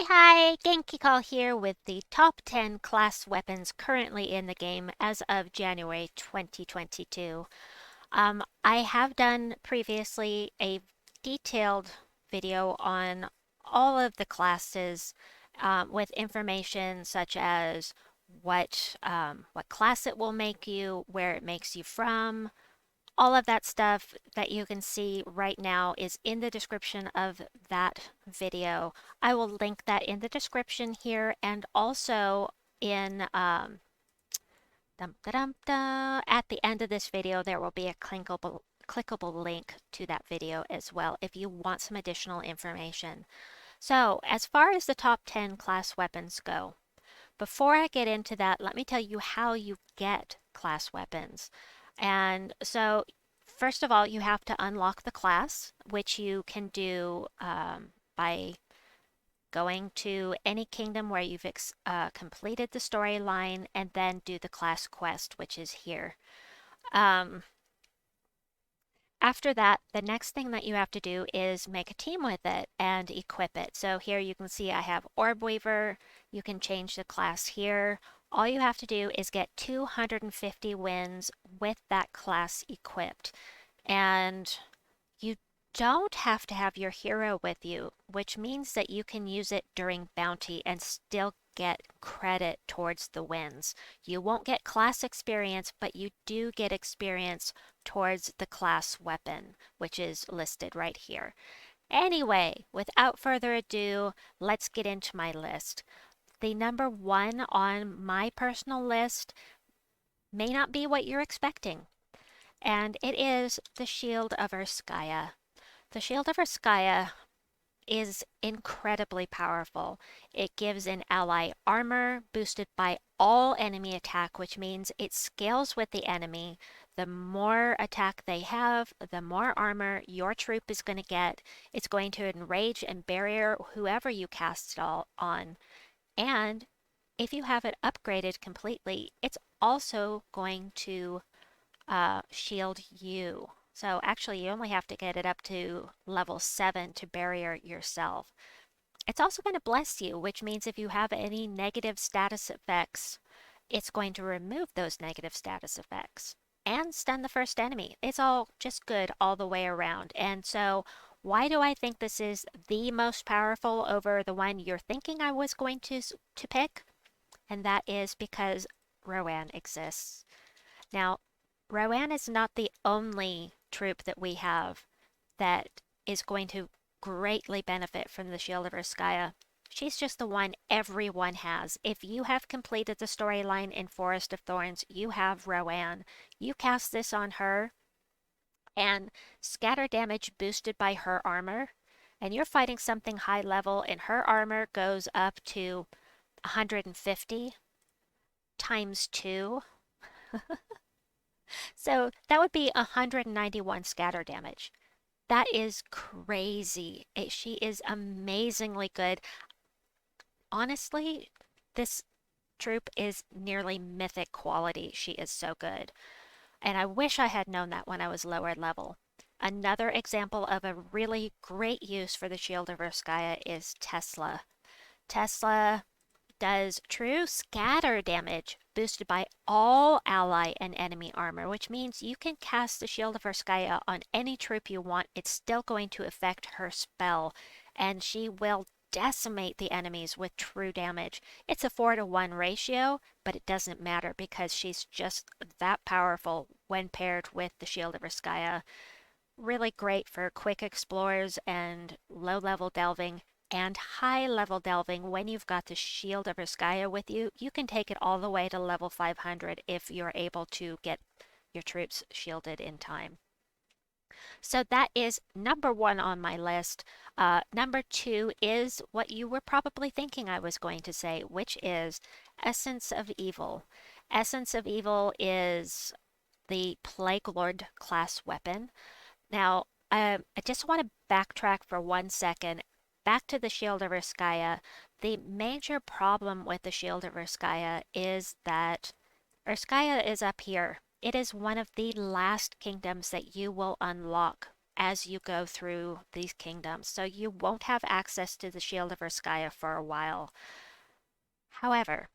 Hi, Genkicoll here with the top 10 class weapons currently in the game as of January 2022. I have done previously a detailed video on all of the classes with information such as what class it will make you, where it makes you from, all of that stuff that you can see right now is in the description of that video. I will link that in the description here and also in at the end of this video there will be a clickable link to that video as well if you want some additional information. So as far as the top 10 class weapons go, before I get into that, let me tell you how you get class weapons. And so, first of all, you have to unlock the class, which you can do by going to any kingdom where you've completed the storyline and then do the class quest, which is here. Um, After that, the next thing that you have to do is make a team with it and equip it. So here you can see I have Orb Weaver. You can change the class here. All you have to do is get 250 wins with that class equipped. And you don't have to have your hero with you, which means that you can use it during bounty and still get credit towards the wins. You won't get class experience, but you do get experience towards the class weapon, which is listed right here. Anyway, without further ado, let's get into my list. The number one on my personal list may not be what you're expecting, and it is the Shield of Urskaya. The Shield of Urskaya is incredibly powerful. It gives an ally armor boosted by all enemy attack, which means it scales with the enemy. The more attack they have, the more armor your troop is going to get. It's going to enrage and barrier whoever you cast it all on. And if you have it upgraded completely, it's also going to shield you. So actually, you only have to get it up to level 7 to barrier yourself. It's also going to bless you, which means if you have any negative status effects, it's going to remove those negative status effects and stun the first enemy. It's all just good all the way around. And so, why do I think this is the most powerful over the one you're thinking I was going to pick? And that is because Rowan exists. Now, Rowan is not the only troop that we have that is going to greatly benefit from the Shield of Urskaya. She's just the one everyone has. If you have completed the storyline in Forest of Thorns, you have Rowan. You cast this on her, and scatter damage boosted by her armor, and you're fighting something high level, and her armor goes up to 150 times 2. So that would be 191 scatter damage. That is crazy. She is amazingly good. Honestly, this troop is nearly mythic quality. She is so good. And I wish I had known that when I was lower level. Another example of a really great use for the Shield of Urskaya is Tesla. Tesla does true scatter damage boosted by all ally and enemy armor, which means you can cast the Shield of Urskaya on any troop you want. It's still going to affect her spell, and she will decimate the enemies with true damage. It's a 4-to-1 ratio, but it doesn't matter because she's just that powerful when paired with the Shield of Urskaya. Really great for quick explorers and low-level delving. And high-level delving, when you've got the Shield of Urskaya with you, you can take it all the way to level 500 if you're able to get your troops shielded in time. So that is number one on my list. Number two is what you were probably thinking I was going to say, which is Essence of Evil. Essence of Evil is the Plaguelord class weapon. Now, I just want to backtrack for 1 second. Back to the Shield of Urskaya. The major problem with the Shield of Urskaya is that Urskaya is up here. It is one of the last kingdoms that you will unlock as you go through these kingdoms, so you won't have access to the Shield of Urskaya for a while. However,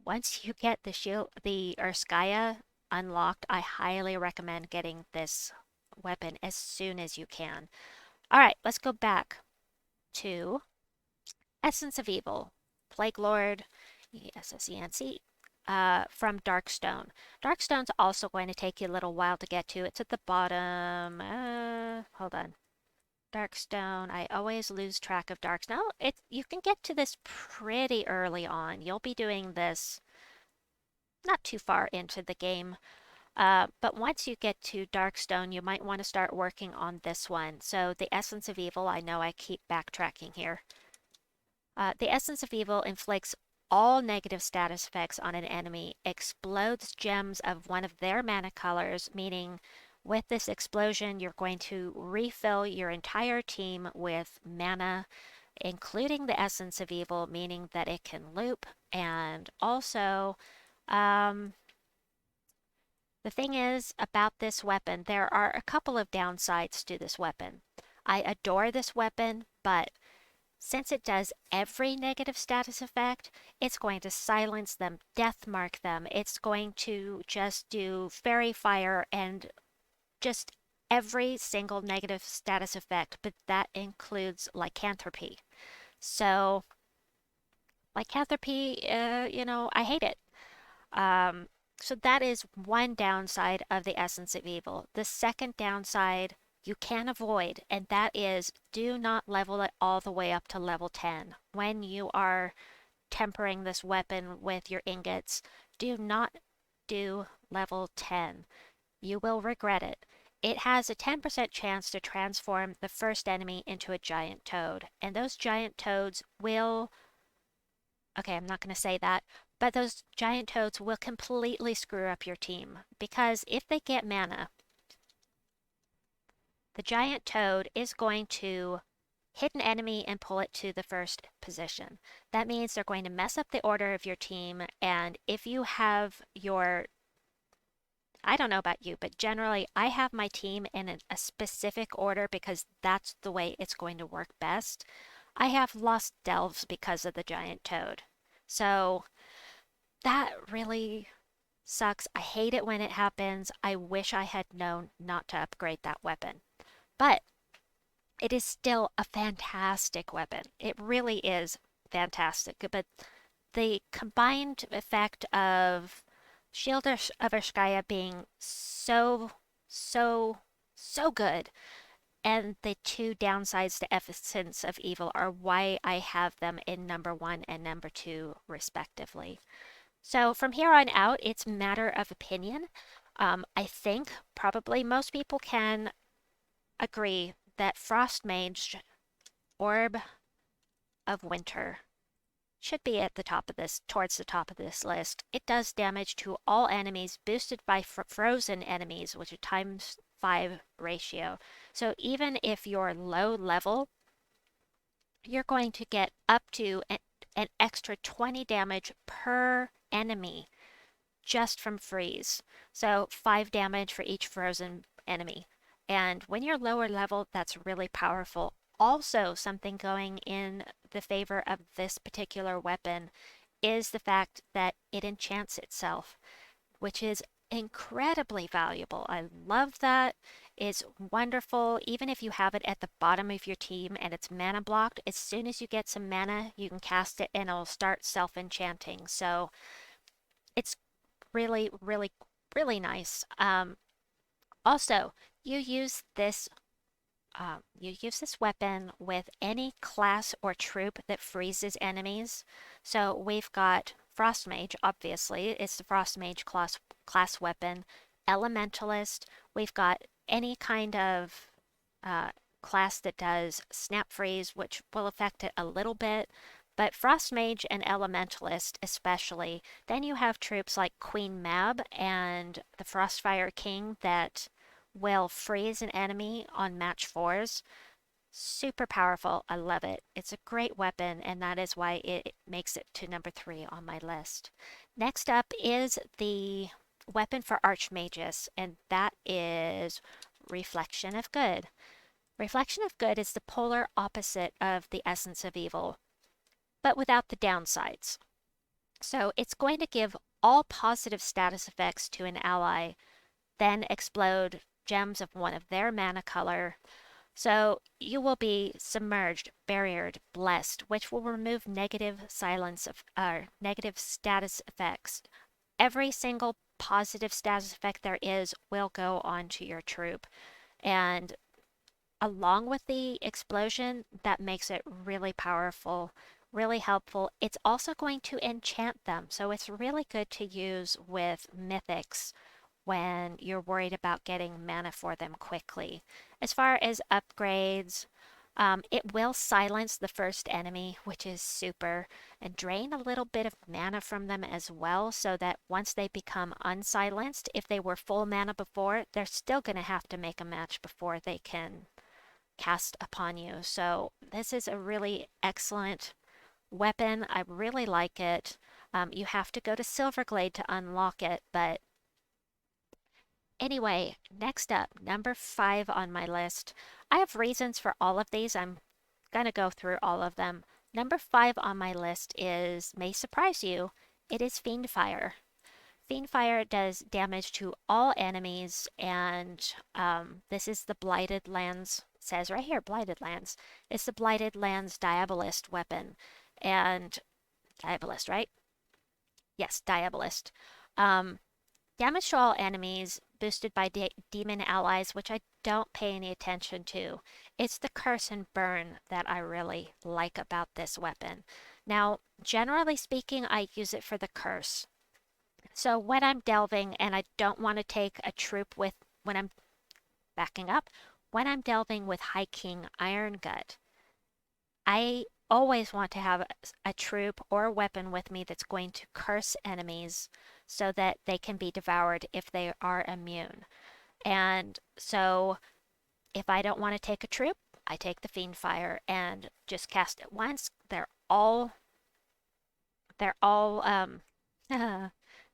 once you get the Urskaya unlocked, I highly recommend getting this weapon as soon as you can. All right, let's go back to Essence of Evil, Plaguelord, ESSENC, from Darkstone. Darkstone's also going to take you a little while to get to. It's at the bottom. Hold on. Darkstone. I always lose track of Darkstone. You can get to this pretty early on. You'll be doing this not too far into the game. But once you get to Darkstone, you might want to start working on this one. So the Essence of Evil, I know I keep backtracking here. The Essence of Evil inflicts all negative status effects on an enemy, explodes gems of one of their mana colors, meaning with this explosion, you're going to refill your entire team with mana, including the Essence of Evil, meaning that it can loop. And also, the thing is about this weapon, there are a couple of downsides to this weapon. I adore this weapon, but since it does every negative status effect, it's going to silence them, death mark them. It's going to just do fairy fire and just every single negative status effect, but that includes lycanthropy. So, lycanthropy, I hate it. So that is one downside of the Essence of Evil. The second downside you can avoid, and that is do not level it all the way up to level 10. When you are tempering this weapon with your ingots, do not do level 10. You will regret it. It has a 10% chance to transform the first enemy into a giant toad, and those giant toads will... Okay, I'm not going to say that, but those giant toads will completely screw up your team, because if they get mana, the giant toad is going to hit an enemy and pull it to the first position. That means they're going to mess up the order of your team, and if you have your... I don't know about you, but generally I have my team in a specific order because that's the way it's going to work best. I have lost delves because of the giant toad. So that really sucks. I hate it when it happens. I wish I had known not to upgrade that weapon. But it is still a fantastic weapon. It really is fantastic. But the combined effect of Shield of Urskaya being so good, and the two downsides to Essence of Evil are why I have them in number 1 and number 2, respectively. So from here on out, it's matter of opinion. I think probably most people can agree that Frostmage Orb of Winter should be at the top of this, towards the top of this list. It does damage to all enemies boosted by frozen enemies, which is ×5 ratio. So even if you're low level, you're going to get up to an extra 20 damage per enemy just from freeze. So 5 damage for each frozen enemy. And when you're lower level, that's really powerful. Also, something going in the favor of this particular weapon is the fact that it enchants itself, which is incredibly valuable. I love that. It's wonderful. Even if you have it at the bottom of your team and it's mana blocked, as soon as you get some mana, you can cast it and it'll start self-enchanting. So it's really, really, really nice. Also, you use this weapon with any class or troop that freezes enemies. So we've got Frostmage, obviously, it's the Frostmage class weapon. Elementalist, we've got any kind of class that does Snap Freeze, which will affect it a little bit. But Frostmage and Elementalist especially. Then you have troops like Queen Mab and the Frostfire King that will freeze an enemy on match 4s. Super powerful. I love it. It's a great weapon, and that is why it makes it to number 3 on my list. Next up is the weapon for Archmagus, and that is Reflection of Good. Reflection of Good is the polar opposite of the Essence of Evil, but without the downsides. So it's going to give all positive status effects to an ally, then explode gems of one of their mana color. So you will be submerged, barriered, blessed, which will remove negative negative status effects. Every single positive status effect there is will go onto your troop. And along with the explosion, that makes it really powerful, really helpful. It's also going to enchant them, so it's really good to use with mythics when you're worried about getting mana for them quickly. As far as upgrades, it will silence the first enemy, which is super, and drain a little bit of mana from them as well, so that once they become unsilenced, if they were full mana before, they're still going to have to make a match before they can cast upon you. So this is a really excellent weapon. I really like it. You have to go to Silverglade to unlock it, but anyway, next up, number 5 on my list. I have reasons for all of these. I'm gonna go through all of them. Number 5 on my list may surprise you. It is Fiendfire. Fiendfire does damage to all enemies, and this is the Blighted Lands, it says right here, Blighted Lands. It's the Blighted Lands Diabolist weapon. And Diabolist, right? Yes, Diabolist. Damage to all enemies boosted by demon allies, which I don't pay any attention to. It's the curse and burn that I really like about this weapon. Now, generally speaking, I use it for the curse. So when I'm delving and I don't want to take a troop with, when I'm backing up, when I'm delving with High King Iron Gut, I always want to have a troop or a weapon with me that's going to curse enemies so that they can be devoured if they are immune. And so if I don't want to take a troop, I take the Fiendfire and just cast it once. They're all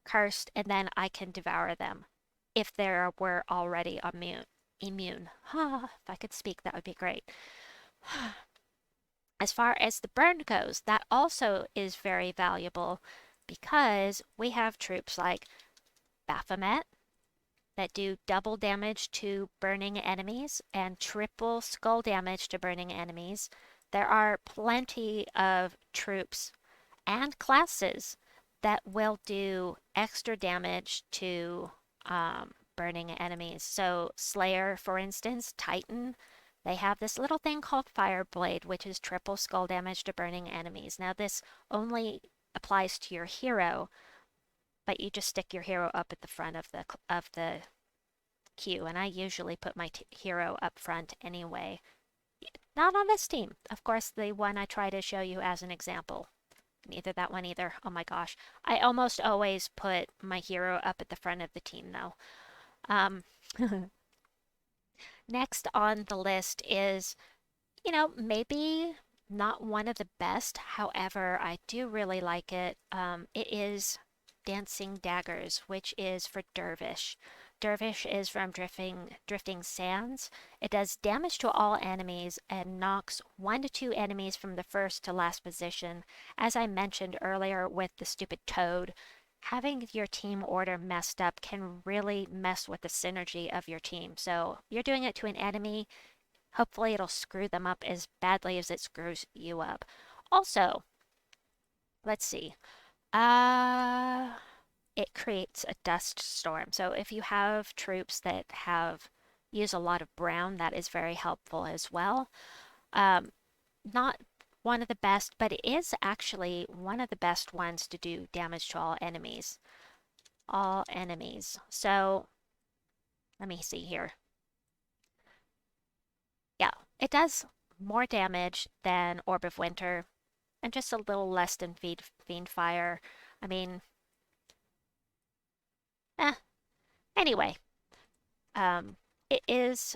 cursed, and then I can devour them if they were already immune. If I could speak, that would be great. As far as the burn goes, that also is very valuable because we have troops like Baphomet that do double damage to burning enemies and triple skull damage to burning enemies. There are plenty of troops and classes that will do extra damage to burning enemies. So Slayer, for instance, Titan, they have this little thing called Fireblade, which is triple skull damage to burning enemies. Now this only applies to your hero, but you just stick your hero up at the front of the queue, and I usually put my hero up front anyway. Not on this team. Of course, the one I try to show you as an example. Neither that one either. Oh my gosh. I almost always put my hero up at the front of the team though. Next on the list is, maybe not one of the best. However, I do really like it. It is Dancing Daggers, which is for Dervish. Dervish is from Drifting Sands. It does damage to all enemies and knocks 1 to 2 enemies from the first to last position. As I mentioned earlier with the stupid toad, having your team order messed up can really mess with the synergy of your team. So you're doing it to an enemy, hopefully it'll screw them up as badly as it screws you up. Also, let's see. It creates a dust storm. So if you have troops that use a lot of brown, that is very helpful as well. Not one of the best, but it is actually one of the best ones to do damage to all enemies. All enemies. So let me see here. Yeah, it does more damage than Orb of Winter and just a little less than Fiendfire. I mean, anyway, it is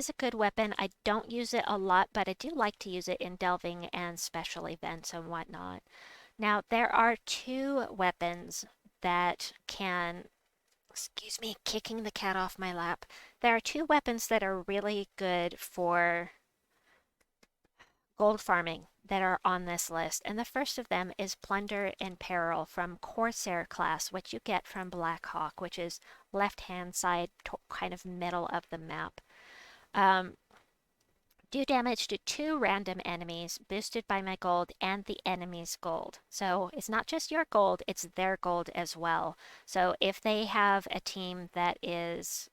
a good weapon. I don't use it a lot, but I do like to use it in delving and special events and whatnot. Now, there are 2 weapons that can Excuse me, kicking the cat off my lap. There are two weapons that are really good for gold farming that are on this list, and the first of them is Plunder and Peril from Corsair class, which you get from Blackhawk, which is left-hand side, kind of middle of the map. Um, do damage to 2 random enemies, boosted by my gold and the enemy's gold. So it's not just your gold, it's their gold as well. So if they have a team that is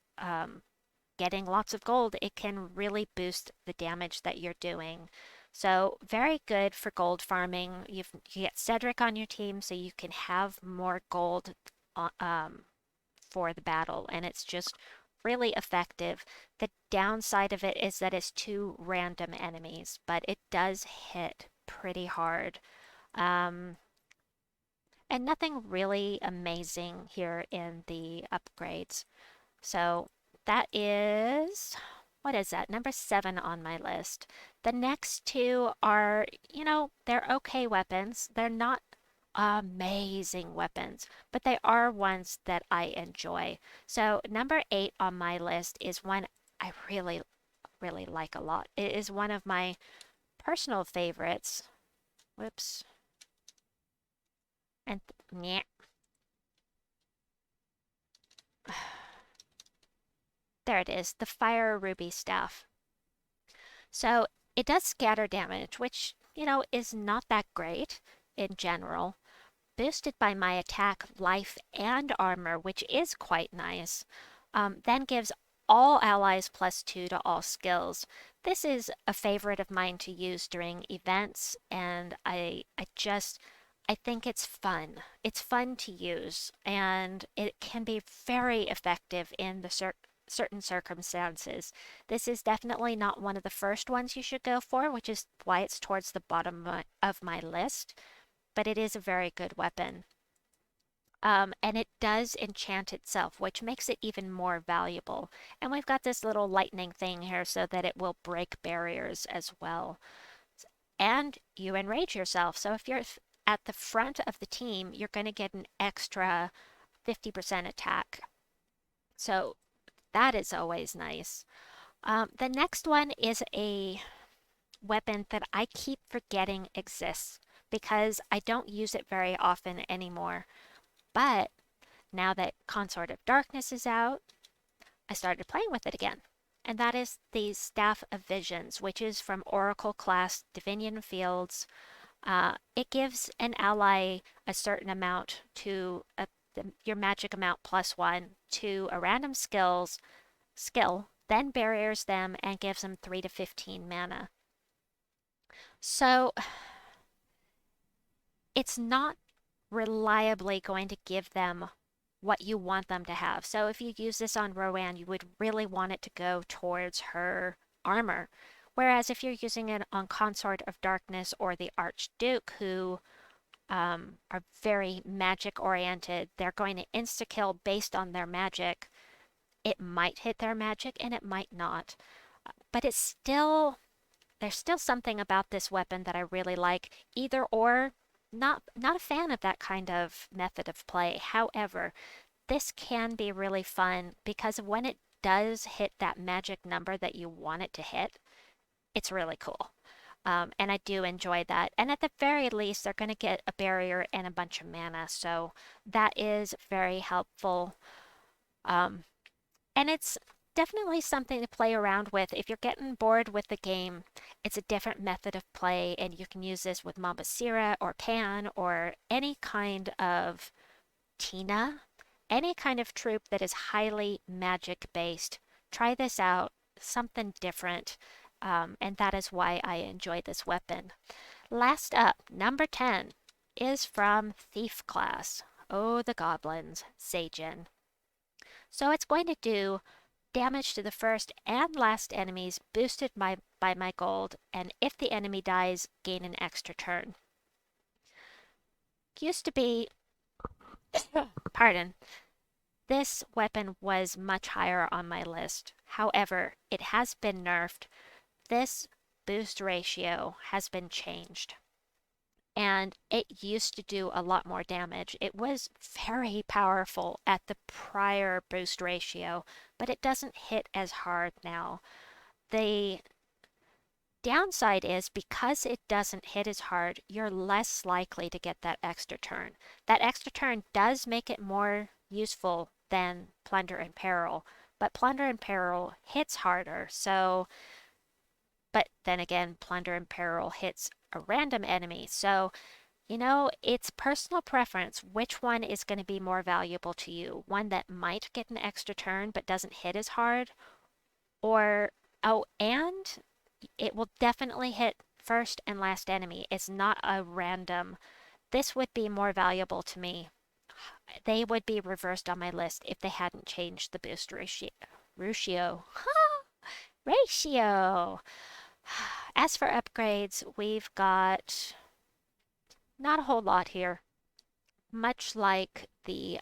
getting lots of gold, it can really boost the damage that you're doing. So very good for gold farming. You get Cedric on your team, so you can have more gold for the battle, and it's just really effective. The downside of it is that it's 2 random enemies, but it does hit pretty hard. Um, and nothing really amazing here in the upgrades. So that is, what is that? Number 7 on my list. The next two are, they're okay weapons. They're not amazing weapons, but they are ones that I enjoy. So number 8 on my list is one I really, really like a lot. It is one of my personal favorites. Whoops. And yeah. There it is, the Fire Ruby Staff. So it does scatter damage, which, is not that great in general. Boosted by my attack, life, and armor, which is quite nice. Then gives all allies +2 to all skills. This is a favorite of mine to use during events, and I think it's fun. It's fun to use, and it can be very effective in the certain circumstances. This is definitely not one of the first ones you should go for, which is why it's towards the bottom of my list, but it is a very good weapon. And it does enchant itself, which makes it even more valuable. And we've got this little lightning thing here so that it will break barriers as well. And you enrage yourself. So if you're at the front of the team, you're going to get an extra 50% attack. So that is always nice. The next one is a weapon that I keep forgetting exists because I don't use it very often anymore. But now that Consort of Darkness is out, I started playing with it again. And that is the Staff of Visions, which is from Oracle class Divinian Fields. It gives an ally a certain amount to your magic amount +1 to a random skill, then barriers them and gives them 3 to 15 mana. So it's not reliably going to give them what you want them to have. So if you use this on Rowan, you would really want it to go towards her armor. Whereas if you're using it on Consort of Darkness or the Archduke, who are very magic oriented, they're going to insta-kill based on their magic. It might hit their magic and it might not. But there's still something about this weapon that I really like. Either or, not a fan of that kind of method of play. However, this can be really fun because when it does hit that magic number that you want it to hit, it's really cool. And I do enjoy that. And at the very least, they're going to get a barrier and a bunch of mana. So that is very helpful. And it's definitely something to play around with. If you're getting bored with the game, it's a different method of play, and you can use this with Mabasira or Pan or any kind of Tina, any kind of troop that is highly magic based. Try this out, something different, and that is why I enjoy this weapon. Last up, number 10 is from Thief class. Oh, the goblins, Sajin. So it's going to do damage to the first and last enemies boosted by my gold, and if the enemy dies, gain an extra turn. Used to be, pardon, this weapon was much higher on my list. However, it has been nerfed. This boost ratio has been changed. and it used to do a lot more damage. It was very powerful at the prior boost ratio, but it doesn't hit as hard now. The downside is because it doesn't hit as hard, you're less likely to get that extra turn. That extra turn does make it more useful than Plunder and Peril, but Plunder and Peril hits harder, so but then again, Plunder and Peril hits a random enemy, so it's personal preference which one is going to be more valuable to you. One that might get an extra turn but doesn't hit as hard, or, oh, and it will definitely hit first and last enemy. It's not a random. This would be more valuable to me. They would be reversed on my list if they hadn't changed the boost ratio. Ratio. As for upgrades, we've got not a whole lot here. Much like the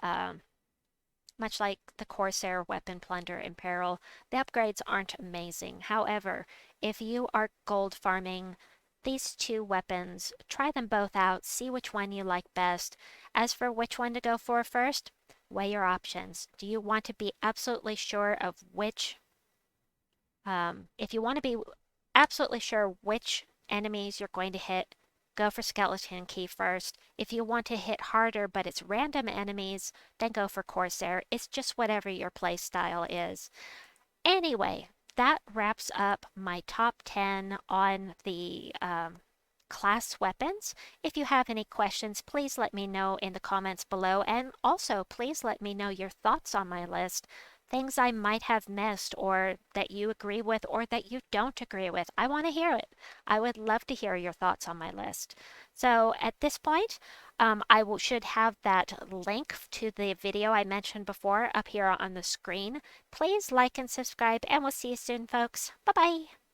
Corsair weapon plunder and peril, the upgrades aren't amazing. However, if you are gold farming these two weapons, try them both out, see which one you like best. As for which one to go for first, weigh your options. Do you want to be absolutely sure of which if you want to be absolutely sure which enemies you're going to hit, go for Skeleton Key first. If you want to hit harder but it's random enemies, then go for Corsair. It's just whatever your play style is. Anyway, that wraps up my top 10 on the class weapons. If you have any questions, please let me know in the comments below, and also please let me know your thoughts on my list. Things I might have missed, or that you agree with, or that you don't agree with. I want to hear it. I would love to hear your thoughts on my list. So at this point, should have that link to the video I mentioned before up here on the screen. Please like and subscribe, and we'll see you soon, folks. Bye-bye.